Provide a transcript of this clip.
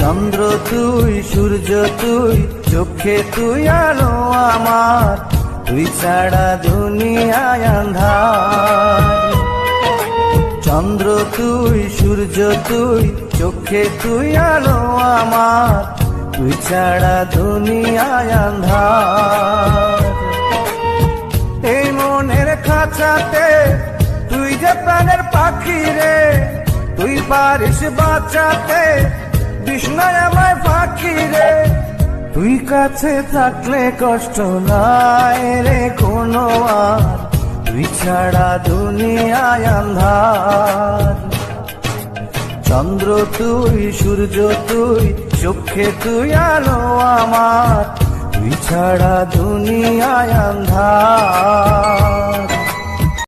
চন্দ্র তুই, সূর্য তুই, চোখে তুই আলো আমার, তুই ছাড়া দুনিয়ায় আঁধার। চন্দ্র তুই, সূর্য তুই, চোখে তুই আলো আমার, তুই ছাড়া দুনিয়ায় আঁধার। এই মনের খাঁচাতে তুই যে প্রাণের পাখি রে, তুই পারিস বাঁচাতে বিষ্ণায় আমায় ফাঁকি রে। তুই কাছে থাকলে কষ্ট নাই রে কোনো আর, তুই ছাড়া দুনিয়ায় আঁধার। চন্দ্র তুই, সূর্য তুই, চোখে তুই আলো আমার, তুই ছাড়া দুনিয়ায় আঁধার।